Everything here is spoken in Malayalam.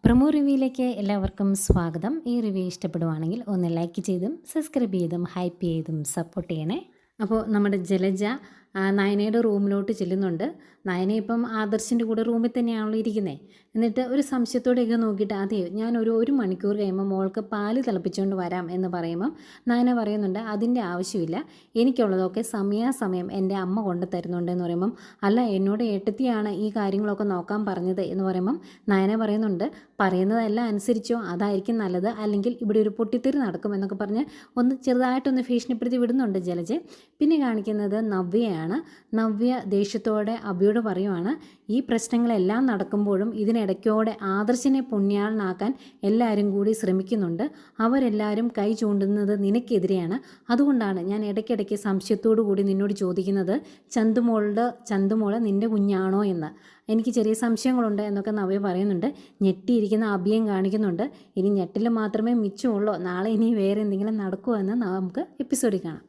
പ്രൊമോ റിവ്യൂയിലേക്ക് എല്ലാവർക്കും സ്വാഗതം. ഈ റിവ്യൂ ഇഷ്ടപ്പെടുവാണെങ്കിൽ ഒന്ന് ലൈക്ക് ചെയ്തും സബ്സ്ക്രൈബ് ചെയ്തും ഹൈപ്പ് ചെയ്തും സപ്പോർട്ട് ചെയ്യണേ. അപ്പോൾ നമ്മുടെ ജലജ നയനയുടെ റൂമിലോട്ട് ചെല്ലുന്നുണ്ട്. നയന ഇപ്പം ആദർശിൻ്റെ കൂടെ റൂമിൽ തന്നെയാണല്ലോ ഇരിക്കുന്നത്. എന്നിട്ട് ഒരു സംശയത്തോടെയൊക്കെ നോക്കിയിട്ട് അതെ ഞാൻ ഒരു മണിക്കൂർ കഴിയുമ്പോൾ മോൾക്ക് പാല് തിളപ്പിച്ചുകൊണ്ട് വരാം എന്ന് പറയുമ്പം നയന പറയുന്നുണ്ട് അതിൻ്റെ ആവശ്യമില്ല, എനിക്കുള്ളതൊക്കെ സമയാസമയം എൻ്റെ അമ്മ കൊണ്ട് തരുന്നുണ്ട് എന്ന് പറയുമ്പം അല്ല എന്നോട് ഏട്ടത്തിയാണ് ഈ കാര്യങ്ങളൊക്കെ നോക്കാൻ പറഞ്ഞത് എന്ന് പറയുമ്പം നയന പറയുന്നുണ്ട് പറയുന്നതെല്ലാം അനുസരിച്ചോ അതായിരിക്കും നല്ലത്, അല്ലെങ്കിൽ ഇവിടെ ഒരു പൊട്ടിത്തെറി നടക്കും എന്നൊക്കെ പറഞ്ഞ് ഒന്ന് ചെറുതായിട്ടൊന്ന് ഭീഷണിപ്പെടുത്തി വിടുന്നുണ്ട് ജലജ. പിന്നെ കാണിക്കുന്നത് നവ്യയാണ്. നവ്യ ദേഷ്യത്തോടെ അബിയോട് പറയുവാണ് ഈ പ്രശ്നങ്ങളെല്ലാം നടക്കുമ്പോഴും ഇതിനിടയ്ക്കോടെ ആദർശിനെ പുണ്യാളനാക്കാൻ എല്ലാവരും കൂടി ശ്രമിക്കുന്നുണ്ട്, അവരെല്ലാവരും കൈ ചൂണ്ടുന്നത് നിനക്കെതിരെയാണ്, അതുകൊണ്ടാണ് ഞാൻ ഇടയ്ക്കിടയ്ക്ക് സംശയത്തോടു കൂടി നിന്നോട് ചോദിക്കുന്നത് ചന്തുമോള് നിൻ്റെ കുഞ്ഞാണോ എന്ന്, എനിക്ക് ചെറിയ സംശയങ്ങളുണ്ട് എന്നൊക്കെ നവ്യ പറയുന്നുണ്ട്. ഞെട്ടിയിരിക്കുന്ന അഭിയം കാണിക്കുന്നുണ്ട്. ഇനി ഞെട്ടിൽ മാത്രമേ മിച്ചമുള്ളൂ, നാളെ ഇനി വേറെ എന്തെങ്കിലും നടക്കുമോ എന്ന് നമുക്ക് എപ്പിസോഡിൽ കാണാം.